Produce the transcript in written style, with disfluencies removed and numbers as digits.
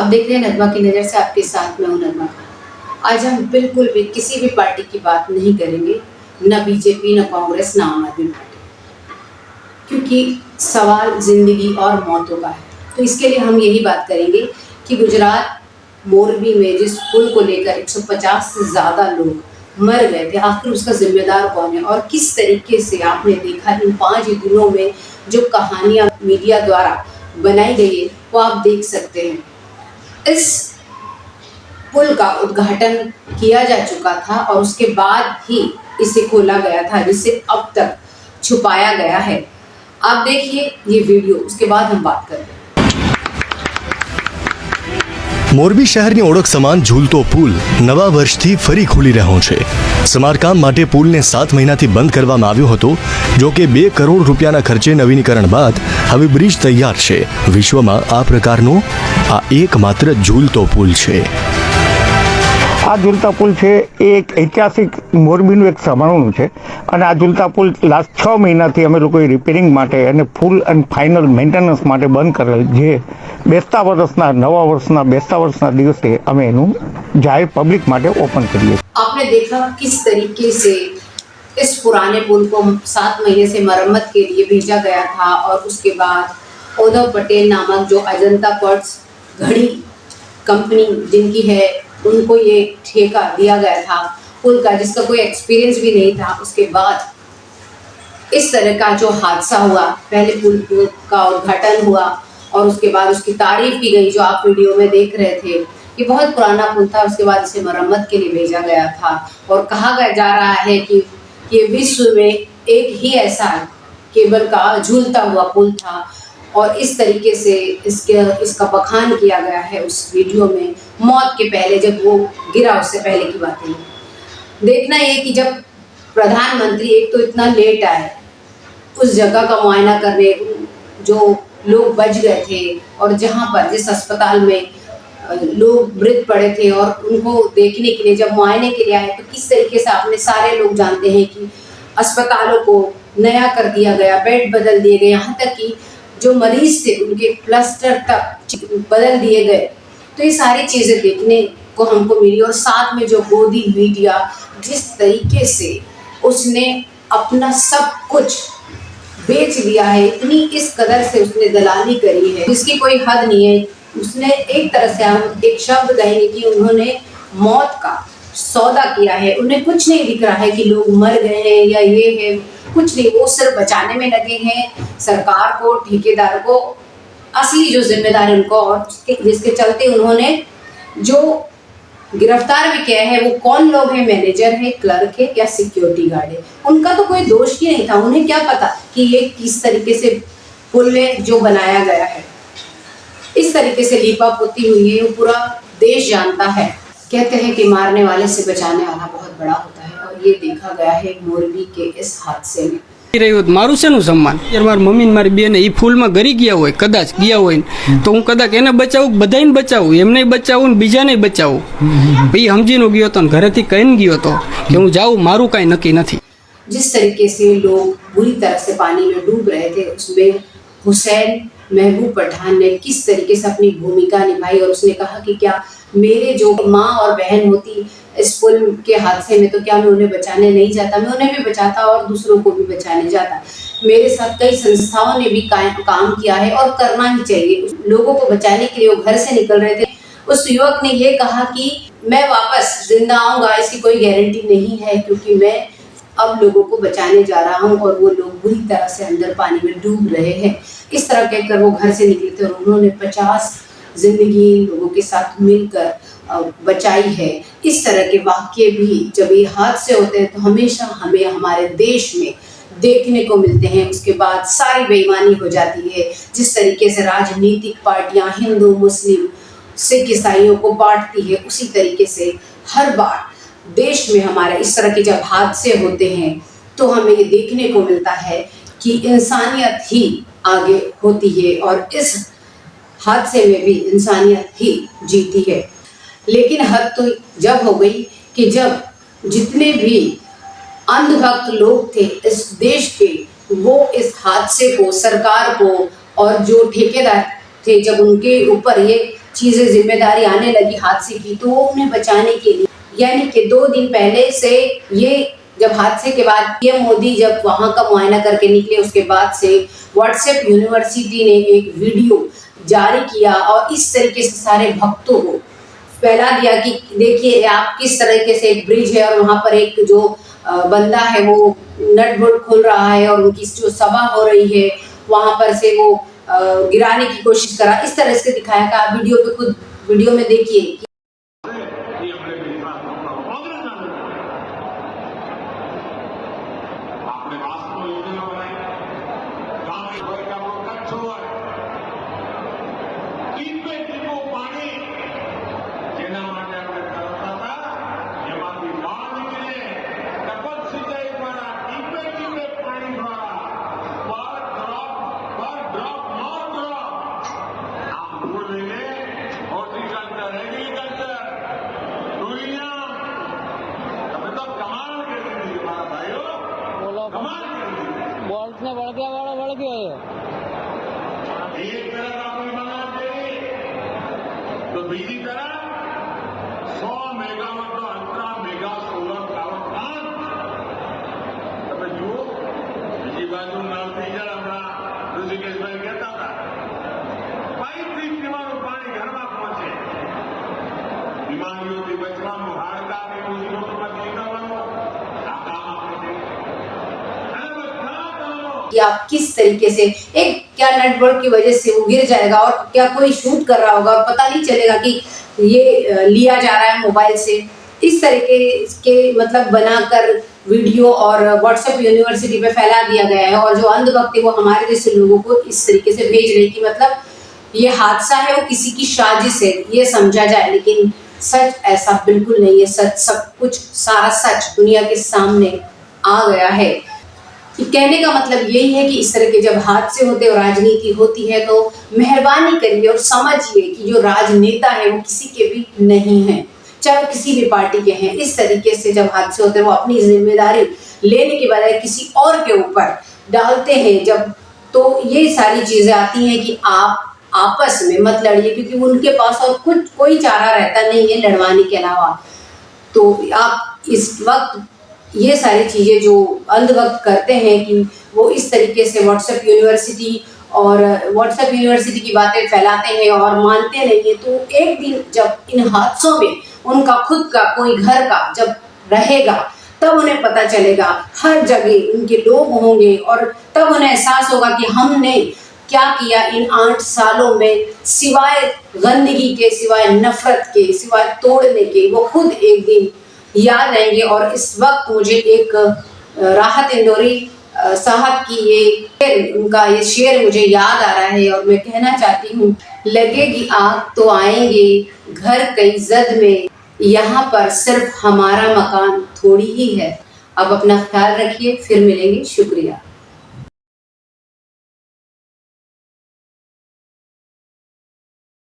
देख रहे हैं नगमा की नज़र से, आपके साथ में हूँ नगमा। आज हम बिल्कुल भी किसी भी पार्टी की बात नहीं करेंगे, न बीजेपी, न कांग्रेस, न आम आदमी पार्टी, क्योंकि सवाल ज़िंदगी और मौतों का है। तो इसके लिए हम यही बात करेंगे कि गुजरात मोरबी में जिस पुल को लेकर 150 से ज़्यादा लोग मर गए थे, आखिर उसका जिम्मेदार कौन है और किस तरीके से आपने देखा इन 5 दिनों में जो कहानियाँ मीडिया द्वारा बनाई गई है वो आप देख सकते हैं। इस पुल का उद्घाटन किया जा चुका था और उसके बाद ही इसे खोला गया था, जिसे अब तक छुपाया गया है। आप देखिए ये वीडियो, उसके बाद हम बात करते हैं। મોરબી શહેરની ઓળખ સમાન ઝૂલતો પુલ નવા વર્ષથી ફરી ખુલી રહ્યો છે। સમારકામ માટે પુલને 7 મહિનાથી બંધ કરવામાં આવ્યો હતો, જો કે 2 કરોડ રૂપિયાના ખર્ચે નવીનીકરણ બાદ હવે બ્રિજ તૈયાર છે। વિશ્વમાં આ પ્રકારનો આ એકમાત્ર ઝૂલતો પુલ છે। આ ઝૂલતા પુલ છે એ એક ઐતિહાસિક મોરબીનું એક સમારણું છે અને આ ઝૂલતા પુલ લાસ્ટ 6 મહિનાથી અમે લોકોએ રિપેરિંગ માટે અને ફૂલ એન્ડ ફાઇનલ મેન્ટેનન્સ માટે બંધ કરેલ, જે બેસતા વર્ષના નવા વર્ષના બેસતા વર્ષના દિવસે અમે એનું જાહેર પબ્લિક માટે ઓપન કરીએ। आपने देखा किस तरीके से इस पुराने पुल को 7 महीने से मरम्मत के लिए भेजा गया था और उसके बाद उद्धव पटेल नामक जो अजंता क्वार्ट्ज घड़ी कंपनी जिनकी है, उनको ये ठेका दिया गया था पुल का, जिसका कोई एक्सपीरियंस भी नहीं था। उसके बाद इस तरह का जो हादसा हुआ, पहले पुल का उद्घाटन हुआ और उसके बाद उसकी तारीफ की गई, जो आप वीडियो में देख रहे थे। ये बहुत पुराना पुल था, उसके बाद इसे मरम्मत के लिए भेजा गया था और कहा जा रहा है कि ये विश्व में एक ही ऐसा केबल का झूलता हुआ पुल था और इस तरीके से इसका बखान किया गया है उस वीडियो में। मौत के पहले, जब वो गिरा उससे पहले की बात है। देखना ये कि जब प्रधानमंत्री एक तो इतना लेट आए उस जगह का मुआयना करने, जो लोग बच गए थे और जहाँ पर जिस अस्पताल में लोग मृत पड़े थे और उनको देखने के लिए जब मुआयने के लिए आए, तो किस तरीके से आपने सारे लोग जानते हैं कि अस्पतालों को नया कर दिया गया, बेड बदल दिए गए, यहाँ तक कि जो मरीज थे उनके प्लास्टर तक बदल दिए गए। तो ये सारी चीज़ें देखने को हमको मिली और साथ में जो गोदी मीडिया जिस तरीके से उसने अपना सब कुछ बेच दिया है, इतनी इस कदर से उसने दलाली करी है जिसकी कोई हद नहीं है। उसने एक तरह से हम एक शब्द कहेंगे कि उन्होंने मौत का सौदा किया है। उन्हें कुछ नहीं दिख रहा है कि लोग मर गए हैं या ये है, कुछ नहीं। वो सिर्फ बचाने में लगे हैं सरकार को, ठेकेदार को, असली जो जिम्मेदार उनको, और जिसके चलते उन्होंने जो गिरफ्तार भी किया है वो कौन लोग हैं, मैनेजर है, क्लर्क है या सिक्योरिटी गार्ड है। उनका तो कोई दोष ही नहीं था। उन्हें क्या पता कि ये किस तरीके से पुल में जो बनाया गया है, इस तरीके से लीपापोती हुई है, वो पूरा देश जानता है। कहते हैं कि मारने वाले से बचाने वाला बहुत बड़ा होता है और ये देखा गया है मोरबी के इस हादसे में। मारू शेनु सम्मान यार, मारी मम्मी ने मारी बेन ई फूल में गरी गया होय, कदाच गया होय तो हूँ कदाच एने बचाવું, બધાને બચાવું, એમને બચાવું ને બીજાને બચાવું। ભાઈ સમજીને ગયો તો ઘરેથી કહીને ગયો તો કે હું જાઉં, મારું કાંઈ નક્કી નથી। जिस तरीके से लोग बुरी तरह से पानी में डूब रहे थे, उसमें हुसैन महबूब पठान ने किस तरीके से अपनी भूमिका निभाई और उसने कहा कि क्या मेरे जो माँ और बहन होती इस पुल के हादसे में, तो क्या मैं उन्हें बचाने नहीं जाता, मैं उन्हें भी बचाता और दूसरों को भी बचाने जाता। मेरे साथ कई संस्थाओं ने भी काम किया है और करना ही चाहिए। लोगों को बचाने के लिए वो घर से निकल रहे थे। उस युवक ने ये कहा कि मैं वापस जिंदा आऊँगा, इसकी कोई गारंटी नहीं है, क्योंकि मैं अब लोगों को बचाने जा रहा हूँ और वो लोग बुरी तरह से अंदर पानी में डूब रहे हैं। इस तरह कहकर वो घर से निकले थे और उन्होंने 50 जिंदगी लोगों के साथ मिलकर बचाई है। इस तरह के वाक्य भी जब ये हादसे होते हैं तो हमेशा हमें हमारे देश में देखने को मिलते हैं। उसके बाद सारी बेईमानी हो जाती है। जिस तरीके से राजनीतिक पार्टियां हिंदू, मुस्लिम, सिख, ईसाइयों को बांटती है, उसी तरीके से हर बार देश में हमारे इस तरह के जब हादसे होते हैं तो हमें ये देखने को मिलता है कि इंसानियत ही आगे होती है और इस हादसे में भी इंसानियत ही जीती है। लेकिन हद तो जब हो गई कि जब जितने भी अंधभक्त लोग थे इस देश के, वो इस हादसे को, सरकार को और जो ठेकेदार थे, जब उनके ऊपर ये चीजें जिम्मेदारी आने लगी हादसे की, तो वो उन्हें बचाने के लिए, यानी कि 2 दिन पहले से, ये जब हादसे के बाद पीएम मोदी जब वहां का मुआयना करके निकले, उसके बाद से व्हाट्सएप यूनिवर्सिटी ने एक वीडियो जारी किया और इस तरीके से सारे भक्तों को फैला दिया कि देखिए आप किस तरीके से एक ब्रिज है और वहां पर एक जो बंदा है वो नट बोल्ट खोल रहा है और उनकी जो सभा हो रही है वहां पर से वो गिराने की कोशिश करा, इस तरह से दिखाया था। आप वीडियो पे खुद वीडियो में देखिए। बोल्ट ने बढ़ गया एक तरफ आपने बना दे तो बीजी तरफ 100 मेगावाट નો ultra mega solar power plant તમે જુઓ, બીજી બાજુ નામ થઈ જાય હમણાં ઋષિકેશભાઈ કહેતા હતા પાઇપથી પીવાનું પાણી ઘરમાં પહોંચે, બીમારીઓથી બચવાનું, હાડકાની મુસીબતોમાંથી નીકળવાનું આ કામ આપણે कि आप किस तरीके से एक क्या नेटवर्क की वजह से वो गिर जाएगा और क्या कोई शूट कर रहा होगा और पता नहीं चलेगा कि ये लिया जा रहा है मोबाइल से, इस तरीके के मतलब बनाकर वीडियो और व्हाट्सएप यूनिवर्सिटी पे फैला दिया गया है। और जो अंधभक्त है वो हमारे जैसे लोगों को इस तरीके से भेज रहे कि मतलब ये हादसा है वो किसी की साजिश है, ये समझा जाए, लेकिन सच ऐसा बिल्कुल नहीं है। सच सब कुछ सारा सच दुनिया के सामने आ गया है। कहने का मतलब यही है कि इस तरह के जब हादसे होते और राजनीति होती है तो मेहरबानी करिए और समझिए कि जो राजनेता है वो किसी के भी नहीं है, चाहे वो किसी भी पार्टी के हैं। इस तरीके से जब हादसे होते हैं वो अपनी जिम्मेदारी लेने के बजाय किसी और के ऊपर डालते हैं जब, तो ये सारी चीजें आती हैं कि आप आपस में मत लड़िए, क्योंकि उनके पास और कुछ कोई चारा रहता नहीं है लड़वाने के अलावा। तो आप इस वक्त ये सारी चीज़ें जो अंधभक्त करते हैं कि वो इस तरीके से व्हाट्सएप यूनिवर्सिटी की बातें फैलाते हैं और मानते नहीं है, तो एक दिन जब इन हादसों में उनका खुद का कोई घर का जब रहेगा तब उन्हें पता चलेगा, हर जगह उनके लोग होंगे और तब उन्हें एहसास होगा कि हमने क्या किया इन 8 सालों में, सिवाय गंदगी के, सिवाय नफरत के, सिवाय तोड़ने के। वो खुद एक दिन याद रहेंगे। और इस वक्त मुझे एक राहत इंदौरी साहब की उनका ये शेर मुझे याद आ रहा है और मैं कहना चाहती हूँ, लगेगी आग तो आएंगे घर कई जद में, यहाँ पर सिर्फ हमारा मकान थोड़ी ही है। अब अपना ख्याल रखिए, फिर मिलेंगे। शुक्रिया।